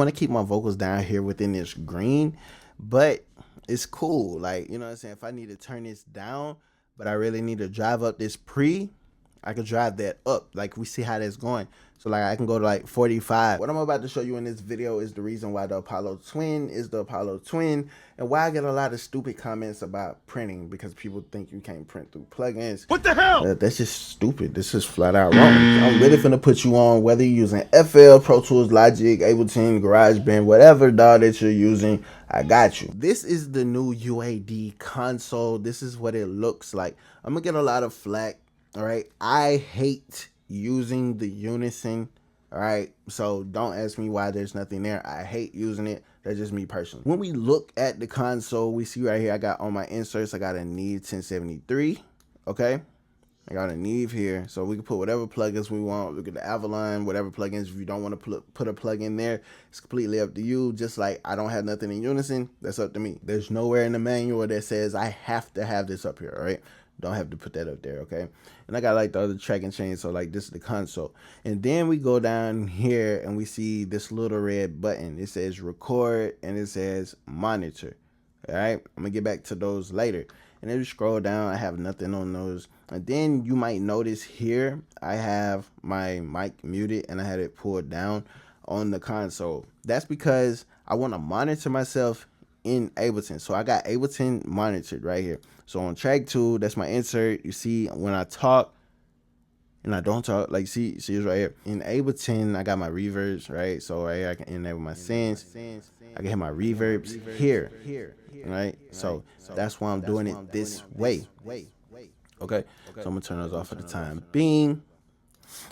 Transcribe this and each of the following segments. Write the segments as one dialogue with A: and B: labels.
A: want to keep my vocals down here within this green, but it's cool. Like, you know what I'm saying? If I need to turn this down, but I really need to drive up this pre, I could drive that up. Like, we see how that's going. So like I can go to like 45. What I'm about to show you in this video is the reason why the Apollo Twin is the Apollo Twin, and why I get a lot of stupid comments about printing, because people think you can't print through plugins.
B: What the hell?
A: That's just stupid. This is flat out wrong. I'm really finna put you on, whether you're using FL, Pro Tools, Logic, Ableton, GarageBand, whatever DAW that you're using, I got you. This is the new UAD console. This is what it looks like. I'm gonna get a lot of flack. All right, I hate using the unison. All right, so don't ask me why there's nothing there. I hate using it. That's just me personally. When we look at the console, we see right here, I got on my inserts, I got a Neve 1073. Okay, I got a Neve here, so we can put whatever plugins we want. Look at the Avalon, whatever plugins. If you don't want to put a plug in there, it's completely up to you. Just like I don't have nothing in unison, that's up to me. There's nowhere in the manual that says I have to have this up here. All right, don't have to put that up there. Okay, and I got like the other tracking chain, so like this is the console. And then we go down here and we see this little red button. It says record and it says monitor. All right, I'm gonna get back to those later. And then you scroll down, I have nothing on those. And then you might notice here I have my mic muted and I had it pulled down on the console. That's because I want to monitor myself in Ableton. So I got Ableton monitored right here. So on track 2, that's my insert. You see when I talk and I don't talk, like see it's right here. In Ableton, I got my reverbs, right? So right here I can enable my synths. I can hit my reverbs here, right? So that's why I'm doing it this way. Okay, so I'm gonna turn those off for the time being.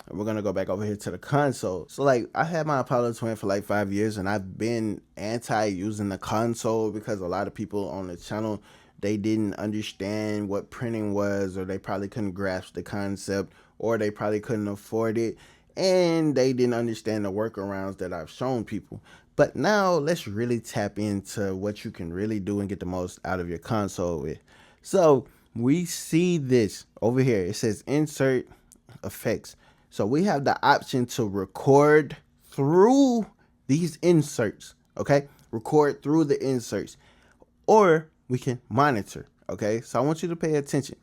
A: And we're gonna go back over here to the console. So like I had my Apollo Twin for like 5 years, and I've been anti using the console because a lot of people on the channel, they didn't understand what printing was, or they probably couldn't grasp the concept, or they probably couldn't afford it, and they didn't understand the workarounds that I've shown people. But now let's really tap into what you can really do and get the most out of your console with. So we see this over here. It says insert effects. So we have the option to record through these inserts. Okay, record through the inserts, or we can monitor. Okay, so I want you to pay attention.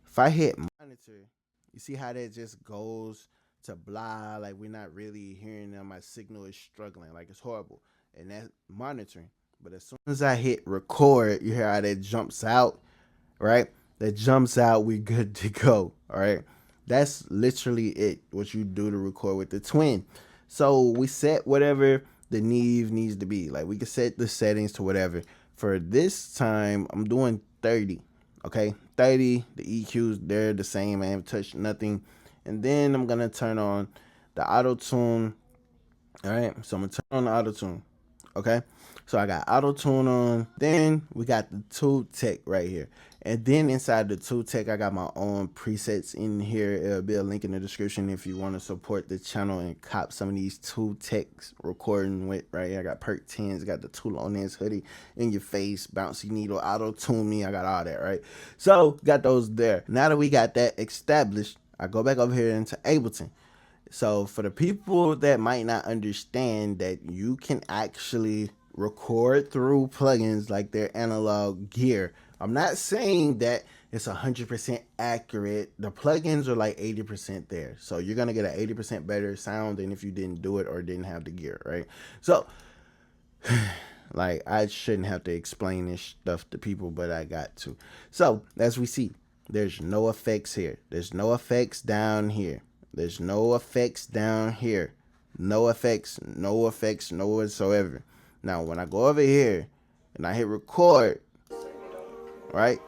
A: If I hit monitor, you see how that just goes to blah, like we're not really hearing them. My signal is struggling, like it's horrible, and that's monitoring. But as soon as I hit record, you hear how that jumps out, right? That jumps out, we good to go. All right, that's literally it, what you do to record with the Twin. So we set whatever the Neve needs to be. Like we can set the settings to whatever. For this time, I'm doing 30. Okay, 30. The EQs, they're the same. I haven't touched nothing. And then I'm gonna turn on the auto tune. All right, so I'm gonna turn on the auto tune. Okay, so I got auto tune on. Then we got the tool tech right here, and then inside the tool tech, I got my own presets in here. It'll be a link in the description if you want to support the channel and cop some of these tool techs recording with. Right here, I got perk 10s, got the tool on this hoodie in your face, bouncy needle, auto tune me. I got all that, right? So got those there. Now that we got that established, I go back over here into Ableton. So for the people that might not understand that you can actually record through plugins like their analog gear, I'm not saying that it's 100% accurate. The plugins are like 80% there. So you're going to get an 80% better sound than if you didn't do it or didn't have the gear, right? So like I shouldn't have to explain this stuff to people, but I got to. So as we see, there's no effects here. There's no effects down here. There's no effects down here. No effects, no effects, no whatsoever. Now, when I go over here and I hit record, right?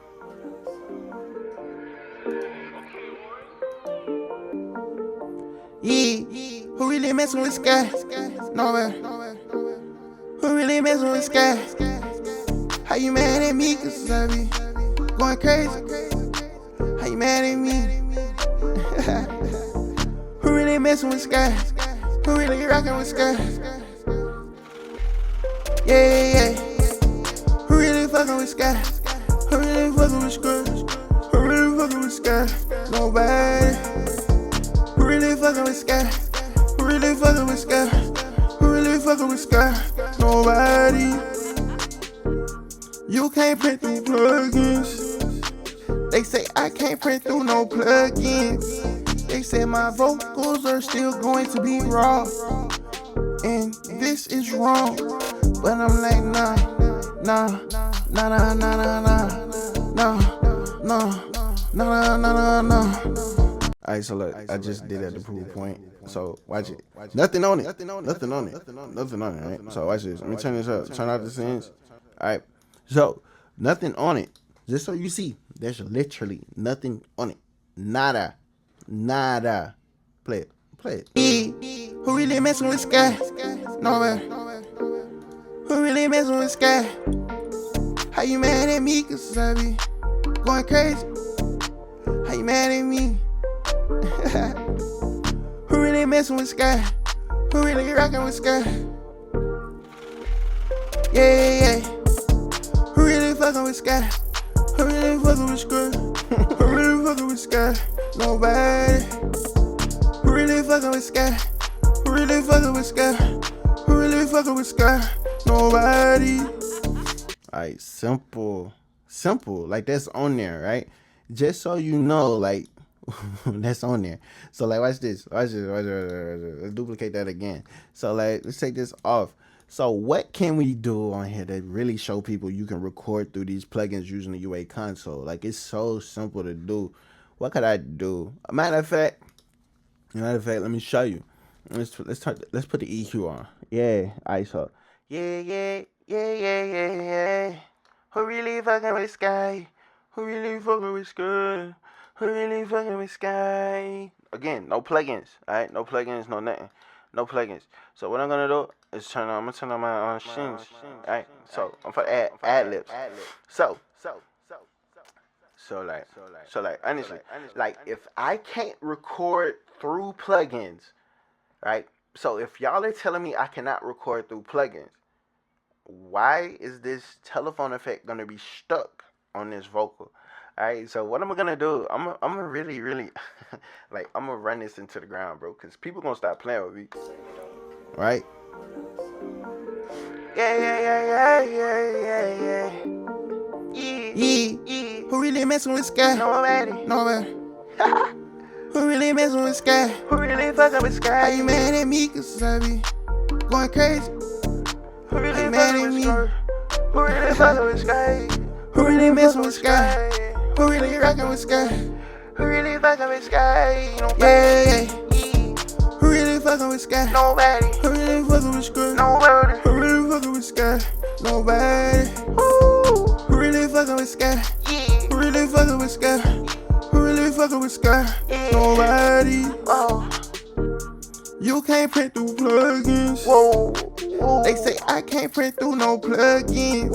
A: Yeah, who really messing with Sky? Nowhere. Who really messing with Sky? How you mad at me? Cause I be going crazy. How you mad at me? Who really messing with Sky? Who really rocking with Sky? Yeah. Who really fucking with Sky? Who really fucking with Sky? Who really fucking with Sky? Nobody. Who really fucking with Sky? Who really fucking with Sky? Who really fucking fucking with Sky? Nobody. You can't print through plugins. They say I can't print through no plugins. They say my vocals are still going to be raw. And this is wrong. But I'm like, nah. Alright, so look, I just did that to prove a point. So watch it. Nothing on it. Nothing on it, right? So watch this. Let me turn this up. Turn out the scenes. Alright. So nothing on it. Just so you see, there's literally nothing on it. Nada. Play it. Who really messing with Sky? Nowhere. Who really messing with Sky? How you mad at me? Cause I be going crazy. How you mad at me? Who really messing with Sky? Who really rocking with Sky? Yeah. Who really fucking with Sky? Who really fucking with Sky? Who really fucking with Sky? Nobody. Who really fucking with Sky? Who really fucking with Sky? Who really fucking with Sky? Nobody. Alright, simple. Like that's on there, right? Just so you know, like that's on there. So like watch this. Let's duplicate that again. So like let's take this off. So what can we do on here to really show people you can record through these plugins using the UA console? Like it's so simple to do. What could I do? Matter of fact, let me show you. Let's put the EQ on. Yeah, ISO. Yeah. Who really fucking with Sky? Who really fucking with Sky? Who really fucking with Sky? Again, no plugins, alright? No plugins, no nothing. No plugins. So what I'm gonna do is I'm gonna turn on my shins. Alright? So I'm for ad libs. So like honestly, like if I can't record through plugins, right? So if y'all are telling me I cannot record through plugins, why is this telephone effect gonna be stuck on this vocal? Alright, so what am I gonna do? I'm gonna really like I'm gonna run this into the ground, bro, because people gonna stop playing with me. Right? Yeah. Who really messing with Sky? Nobody. Who really messing with Sky? Who really fucking with Sky? How you mad at me? Cause I be going crazy. Who really mad at me? Who really fucking with Sky? Who really messing with Sky? Who really rocking with Sky? Who really fucking with Sky? Yeah. Who really fucking with Sky? Nobody. Who really fucking with Sky? Nobody. Who really fucking with Sky? Nobody. Who really fucking with Sky? Who really fucking with Sky? Who really fucking with Sky? Nobody. You can't print through plugins. They say I can't print through no plugins.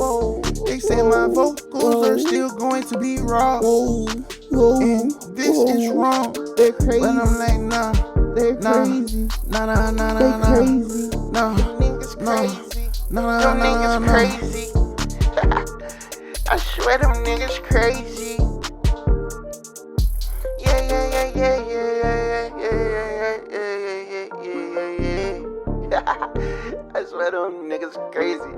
A: They say my vocals are still going to be raw. And this is wrong. They're crazy. But I'm like, nah. They're crazy. Nah. Niggas crazy. Them niggas crazy. I swear them niggas crazy. I swear them niggas crazy.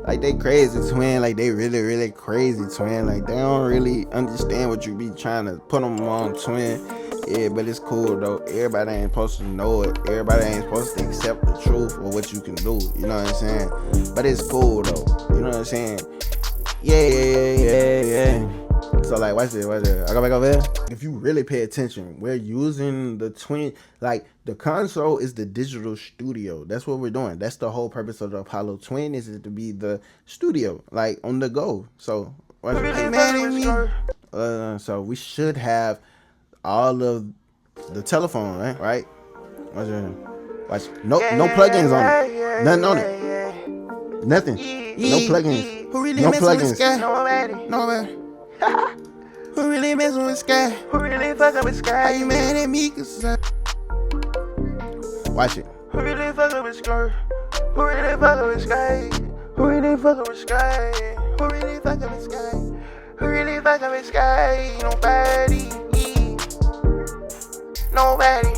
A: Like they crazy, twin. Like they really crazy, twin. Like they don't really understand what you be trying to put them on, twin. Yeah, but it's cool though. Everybody ain't supposed to know it. Everybody ain't supposed to accept the truth of what you can do. You know what I'm saying? But it's cool though. You know what I'm saying? Yeah. So like, watch this. I go back over here. If you really pay attention, we're using the twin. Like the console is the digital studio. That's what we're doing. That's the whole purpose of the Apollo Twin is to be the studio, like on the go. So so we should have all of the telephone, right? Watch. No plugins on it. Nothing on it. Nothing. No plugins.
B: Who really
A: No
B: messing with
A: plugins.
B: Sky?
A: Nobody.
B: Who really messing with Sky?
A: Who really fucking with Sky?
B: How you mad at me? Cause I...
A: Watch it.
B: Who really fucking with Sky? Who really fucking with Sky? Who really fucking with Sky? Who really fucking with Sky? Who really fucking with Sky? Nobody. Nobody.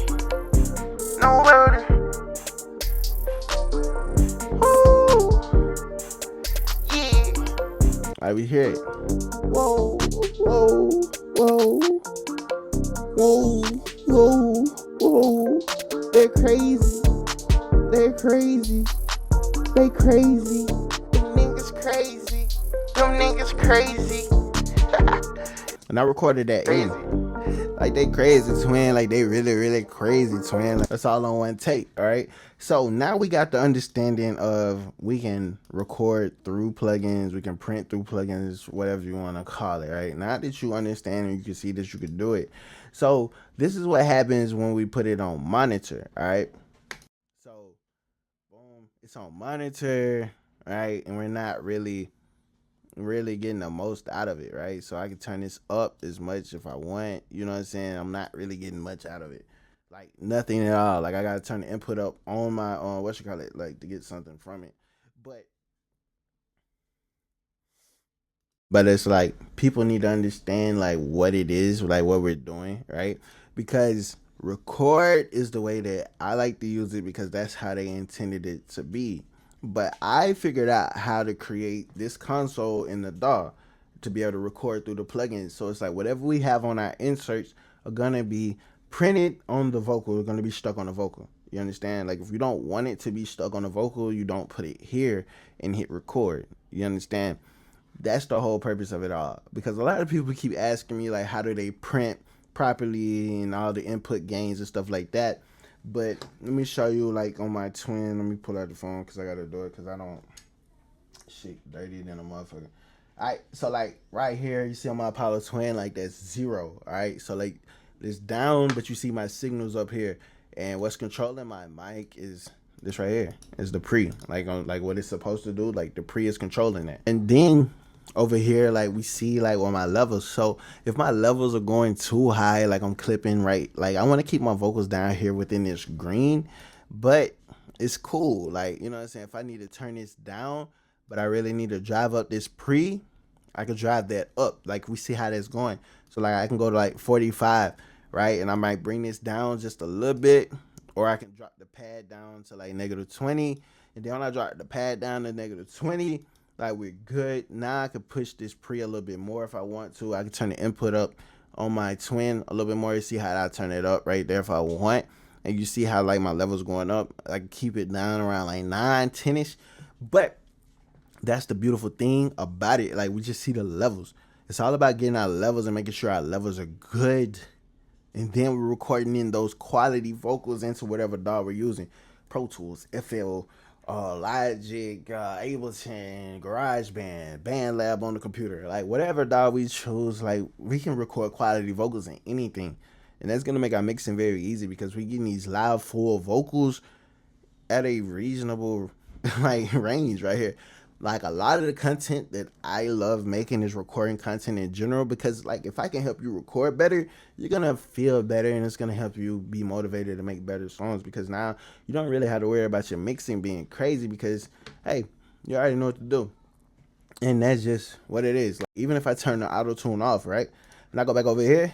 A: Like we hear it. Whoa, whoa, whoa, whoa, whoa, whoa. They're crazy. They're crazy. They crazy.
B: Them niggas crazy. Them niggas crazy.
A: And I recorded that in. Like they crazy, twin. Like they really, really crazy, twin. Like, that's all on one take, all right? So now we got the understanding of we can record through plugins, we can print through plugins, whatever you want to call it, right? Now that you understand and you can see that you can do it. So this is what happens when we put it on monitor, all right? So boom, it's on monitor, right? And we're not really getting the most out of it, right? So I can turn this up as much if I want, you know what I'm saying? I'm not really getting much out of it, like nothing at all. Like I gotta turn the input up on my like to get something from it. But it's like people need to understand like what it is, like what we're doing, right? Because record is the way that I like to use it because that's how they intended it to be. But I figured out how to create this console in the DAW to be able to record through the plugins. So it's like whatever we have on our inserts are gonna be printed on the vocal. We're gonna be stuck on the vocal. You understand? Like if you don't want it to be stuck on the vocal, you don't put it here and hit record. You understand? That's the whole purpose of it all. Because a lot of people keep asking me like how do they print properly and all the input gains and stuff like that. But let me show you like on my twin. Let me pull out the phone because I gotta do it because I don't shit dirty than a motherfucker. Alright, so like right here you see on my Apollo twin, like that's 0. Alright, so like it's down, but you see my signals up here, and what's controlling my mic is this right here. Is the pre, like on like what it's supposed to do. Like the pre is controlling that. And then over here, like we see like on my levels. So if my levels are going too high, like I'm clipping right, like I want to keep my vocals down here within this green, but it's cool. Like, you know what I'm saying? If I need to turn this down, but I really need to drive up this pre, I could drive that up. Like we see how that's going. So like I can go to like 45, right? And I might bring this down just a little bit, or I can drop the pad down to like -20. And then when I drop the pad down to -20, like we're good. Now I could push this pre a little bit more if I want to. I can turn the input up on my twin a little bit more. You see how I turn it up right there if I want. And you see how like my levels going up. I can keep it down around like 9, 10-ish. But that's the beautiful thing about it. Like we just see the levels. It's all about getting our levels and making sure our levels are good. And then we're recording in those quality vocals into whatever DAW we're using. Pro Tools, FL, Logic, Ableton, GarageBand, BandLab on the computer. Like whatever DAW we choose, like we can record quality vocals in anything. And that's going to make our mixing very easy because we're getting these loud, full vocals at a reasonable like range right here. Like a lot of the content that I love making is recording content in general, because like if I can help you record better, you're gonna feel better and it's gonna help you be motivated to make better songs, because now you don't really have to worry about your mixing being crazy because hey, you already know what to do. And that's just what it is. Like even if I turn the auto tune off, right, and I go back over here,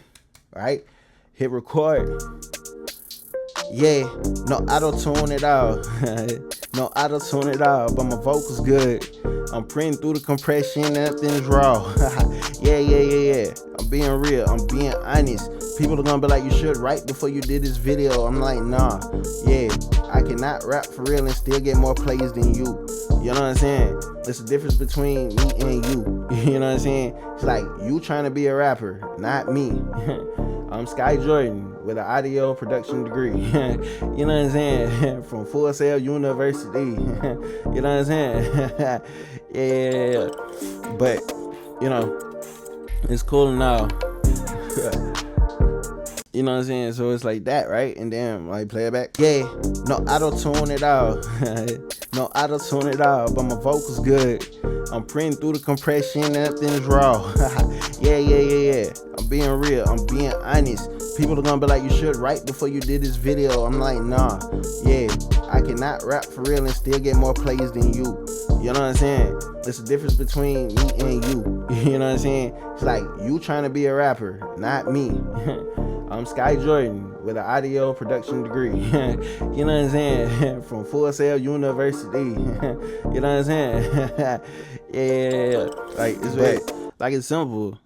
A: right, hit record, yeah, no auto tune at all. No auto tune at all, but my vocals good. I'm printing through the compression, nothing's raw. Yeah. I'm being real, I'm being honest. People are gonna be like, you should write before you did this video. I'm like, nah, yeah, I cannot rap for real and still get more plays than you. You know what I'm saying? There's a difference between me and you. You know what I'm saying? It's like you trying to be a rapper, not me. I'm Sky Jordxn with an audio production degree. You know what I'm saying? From Full Sail University. You know what I'm saying? Yeah. But, you know, it's cool now. You know what I'm saying? So it's like that, right? And then like play it back. Yeah, no auto tune at all. No auto tune at all, but my vocals good. I'm printing through the compression, nothing's raw. Yeah. I'm being real, I'm being honest. People are gonna be like, you should write before you did this video. I'm like, nah, yeah, I cannot rap for real and still get more plays than you. You know what I'm saying? There's a difference between me and you. You know what I'm saying? It's like you trying to be a rapper, not me. I'm Sky Jordxn with with an audio production degree. You know what I'm saying? From Full Sail University. You know what I'm saying? Yeah. Like it's very like it's simple.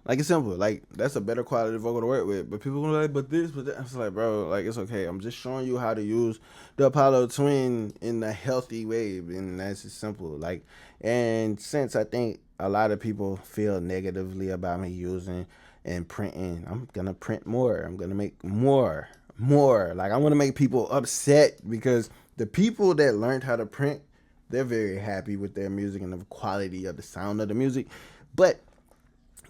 A: Like that's a better quality vocal to work with. But people gonna be like, but this, but that. I was like, bro, like it's okay. I'm just showing you how to use the Apollo Twin in a healthy way, and that's just simple. Like, and since I think a lot of people feel negatively about me using and printing, I'm gonna print more. I'm gonna make more. Like I want to make people upset because the people that learned how to print, they're very happy with their music and the quality of the sound of the music. But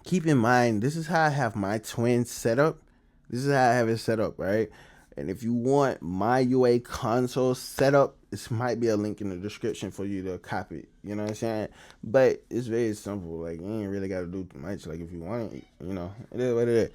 A: keep in mind, this is how I have my twin set up. This is how I have it set up, right? And if you want my UA console setup, this might be a link in the description for you to copy it. You know what I'm saying? But it's very simple. Like, you ain't really got to do too much. Like, if you want it, you know, it is what it is.